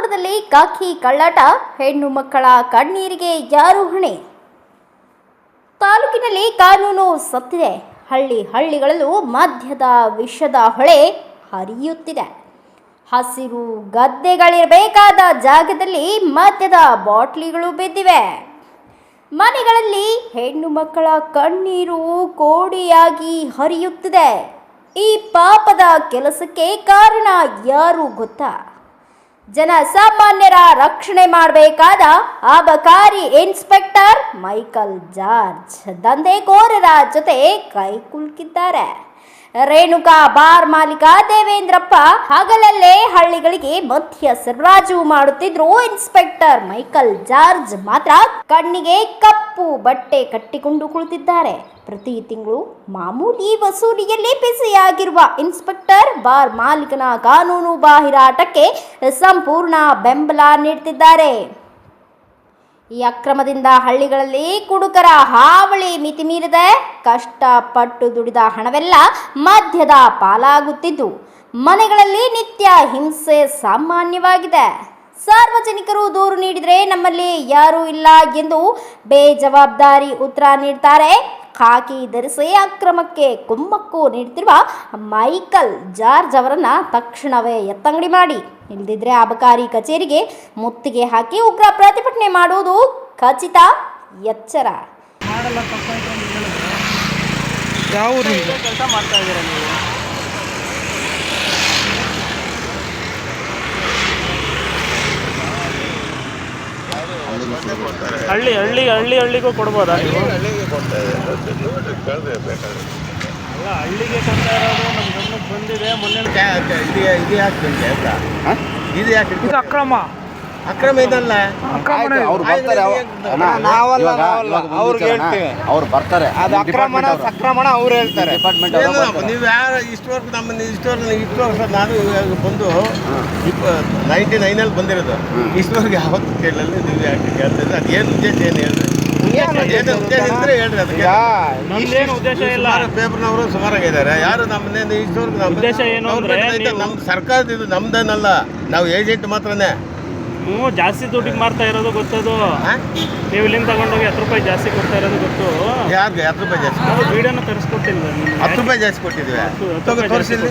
ಕಾರ್ಕಳದಲ್ಲಿ ಕಾಕಿ ಕಳ್ಳಾಟ, ಹೆಣ್ಣು ಮಕ್ಕಳ ಕಣ್ಣೀರಿಗೆ ಯಾರು ಹೊಣೆ? ತಾಲೂಕಿನಲ್ಲಿ ಕಾನೂನು ಸತ್ತಿದೆ. ಹಳ್ಳಿಗಳಲ್ಲೂ ಮದ್ಯದ ವಿಷದ ಹೊಳೆ ಹರಿಯುತ್ತಿದೆ. ಹಸಿರು ಗದ್ದೆಗಳಿರಬೇಕಾದ ಜಾಗದಲ್ಲಿ ಮದ್ಯದ ಬಾಟ್ಲಿಗಳು ಬಿದ್ದಿವೆ. ಮನೆಗಳಲ್ಲಿ ಹೆಣ್ಣು ಮಕ್ಕಳ ಕಣ್ಣೀರು ಕೋಡಿಯಾಗಿ ಹರಿಯುತ್ತಿದೆ. ಈ ಪಾಪದ ಕೆಲಸಕ್ಕೆ ಕಾರಣ ಯಾರು ಗೊತ್ತಾ? ಜನಸಾಮಾನ್ಯರ ರಕ್ಷಣೆ ಮಾಡಬೇಕಾದ ಅಬಕಾರಿ ಇನ್ಸ್ಪೆಕ್ಟರ್ ಮೈಕಲ್ ಜಾರ್ಜ್ ದಂಧೆಕೋರರ ಜೊತೆ ಕೈ ಕುಲುಕಿದ್ದಾರೆ. ರೇಣುಕಾ ಬಾರ್ ಮಾಲೀಕ ದೇವೇಂದ್ರಪ್ಪ ಹಗಲಲ್ಲೇ ಹಳ್ಳಿಗಳಿಗೆ ಮದ್ಯ ಸರಬರಾಜು ಮಾಡುತ್ತಿದ್ರು. ಇನ್ಸ್ಪೆಕ್ಟರ್ ಮೈಕಲ್ ಜಾರ್ಜ್ ಮಾತ್ರ ಕಣ್ಣಿಗೆ ಕಪ್ಪು ಬಟ್ಟೆ ಕಟ್ಟಿಕೊಂಡು ಕುಳಿತಿದ್ದಾರೆ. ಪ್ರತಿ ತಿಂಗಳು ಮಾಮೂಲಿ ವಸೂಲಿಯಲ್ಲಿ ಬಿಸಿಯಾಗಿರುವ ಇನ್ಸ್ಪೆಕ್ಟರ್ ಬಾರ್ ಮಾಲೀಕನ ಕಾನೂನು ಬಾಹಿರ ಆಟಕ್ಕೆ ಸಂಪೂರ್ಣ ಬೆಂಬಲ ನೀಡುತ್ತಿದ್ದಾರೆ. ಈ ಅಕ್ರಮದಿಂದ ಹಳ್ಳಿಗಳಲ್ಲಿ ಕುಡುಕರ ಹಾವಳಿ ಮಿತಿ ಮೀರಿದೆ. ಕಷ್ಟಪಟ್ಟು ದುಡಿದ ಹಣವೆಲ್ಲ ಮದ್ಯದ ಪಾಲಾಗುತ್ತಿದ್ದು ಮನೆಗಳಲ್ಲಿ ನಿತ್ಯ ಹಿಂಸೆ ಸಾಮಾನ್ಯವಾಗಿದೆ. ಸಾರ್ವಜನಿಕರು ದೂರು ನೀಡಿದರೆ ನಮ್ಮಲ್ಲಿ ಯಾರೂ ಇಲ್ಲ ಎಂದು ಬೇಜವಾಬ್ದಾರಿ ಉತ್ತರ ನೀಡ್ತಾರೆ. ಖಾಕಿ ಧರಿಸಿ ಅಕ್ರಮಕ್ಕೆ ಕುಮ್ಮಕ್ಕು ನೀಡುತ್ತಿರುವ ಮೈಕಲ್ ಜಾರ್ಜ್ ಅವರನ್ನು ತಕ್ಷಣವೇ ಎತ್ತಂಗಡಿ ಮಾಡಿ, ಇಲ್ಲದಿದ್ದರೆ ಅಬಕಾರಿ ಕಚೇರಿಗೆ ಮುತ್ತಿಗೆ ಹಾಕಿ ಉಗ್ರ ಪ್ರತಿಭಟನೆ ಮಾಡುವುದು ಖಚಿತ. ಎಚ್ಚರ. ಯಾವ ಕೆಲಸ ಮಾಡ್ತಾ ಇದ್ದೀರಾ ನೀವು? ಹಳ್ಳಿಗೂ ಕೊಡ್ಬೋದಾ ನೀವು? ಹಳ್ಳಿಗೆ ಕೊಡ್ತಾ ಇದೆ ಅಲ್ಲ, ಹಳ್ಳಿಗೆ ಕೊಡ್ತಾ ಇರೋದು ನಮ್ಮ ಗಮನಕ್ಕೆ ಬಂದಿದೆ. ಮೊನ್ನೆ ಇದು ಯಾಕೆ ಅಂತ ಇದು ಯಾಕೆ ಇದು ಅಕ್ರಮ ಇದಲ್ಲ. ಅವ್ರು ಬರ್ತಾರೆ, ಅವ್ರಿಗೆ ಹೇಳ್ತೀವಿ, ಅವ್ರು ಬರ್ತಾರೆ. ಅದು ಅಕ್ರಮಣ ಸಕ್ರಮಣ ಅವ್ರು ಹೇಳ್ತಾರೆ. ಡಿಪಾರ್ಟ್ಮೆಂಟ್ ನೀವು ಯಾರು ಇಷ್ಟವರೆಗೂ ಇಷ್ಟು ವರ್ಷ ನಾನು ಬಂದು 99 ಬಂದಿರೋದು. ಇಷ್ಟವರೆಗೆ ಯಾವತ್ತು ಕೇಳಲ್ಲ. ನೀವು ಯಾಕೆ ಕೇಳ್ತಿದ್ರೆ ಅದು ಏನು ಉದ್ದೇಶ ಏನು ಹೇಳ್ರಿ? ಏನು ಉದ್ದೇಶ ಇದ್ರೆ ಹೇಳ್ರಿ. ಅದಕ್ಕೆ ಉದ್ದೇಶ ಇಲ್ಲ. ಪೇಪರ್ನವರು ಸುಮಾರಾಗಿದ್ದಾರೆ. ಯಾರು ನಮ್ಮನ್ನೇನು ಇಷ್ಟವರೆಗೂ ನಮ್ಮ ಸರ್ಕಾರದ ಇದು ನಮ್ದೇನಲ್ಲ, ನಾವು ಏಜೆಂಟ್ ಮಾತ್ರನೇ. ನೀವು ಜಾಸ್ತಿ ದುಡ್ಡಿಗೆ ಮಾಡ್ತಾ ಇರೋದು ಗೊತ್ತದು. ನೀವು ಇಲ್ಲಿಂದ ತಗೊಂಡೋಗಿ 10 ರೂಪಾಯಿ ಜಾಸ್ತಿ ಕೊಡ್ತಾ ಇರೋದು ಗೊತ್ತು. ಯಾರಿಗೆ 10 ರೂಪಾಯಿ ಜಾಸ್ತಿ? ವಿಡಿಯೋನ ತರಿಸ್ಕೊಟ್ಟಿಲ್ಲ. 10 ರೂಪಾಯಿ ಜಾಸ್ತಿ ಕೊಟ್ಟಿದ್ವಿ. ತೋರಿಸಿಲ್ಲ.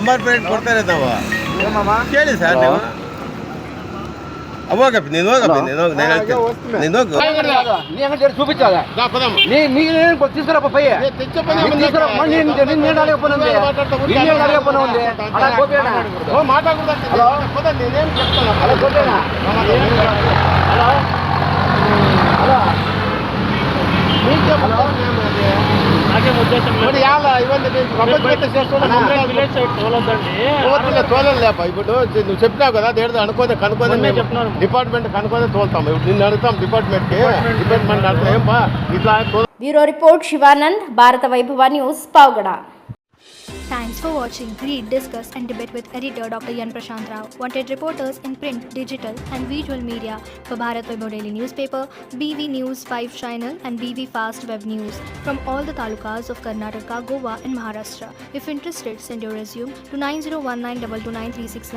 MRP ರೇಟ್ ಕೊಡ್ತಾ ಇರೋದು ನಾವು. ಕೇಳಿ ಸರ್ ನೀವು. ಹೋಗಪ್ಪ, ನೀನು ಹೋಗಪ್ಪ, ನೀನು ಹೋಗಿ. ನಾನು ಹೇಳ್ತೀನಿ, ನೀನು ಹೋಗು. చూపించాలి నీకు తీసుకురాప పయ్య నాకేం ఉద్దేశం తోలలేప. ఇప్పుడు నువ్వు చెప్పినావు కదా, దేడు అనుకోదే కనుక్కోదే డిపార్ట్మెంట్ కనుక్కోదే తోలుతాం. ఇప్పుడు నిన్ను అడుగుతాం డిపార్ట్మెంట్కి. డిపార్ట్మెంట్ అడుగుతాం ఏమా ఇట్లా. ಬ್ಯೂರೋ ರಿಪೋರ್ಟ್ ಶಿವಾನಂದ್, ಭಾರತ ವೈಭವ news, Pavagada. Thanks for watching. Read, discuss and debate with editor Dr. Yan Prashant Rao. Wanted reporters in print, digital and visual media for Bharat Vaibhav Daily Newspaper, BV News 5 Channel and BV Fast Web News from all the talukas of Karnataka, Goa and Maharashtra. If interested, send your resume to 9019229369.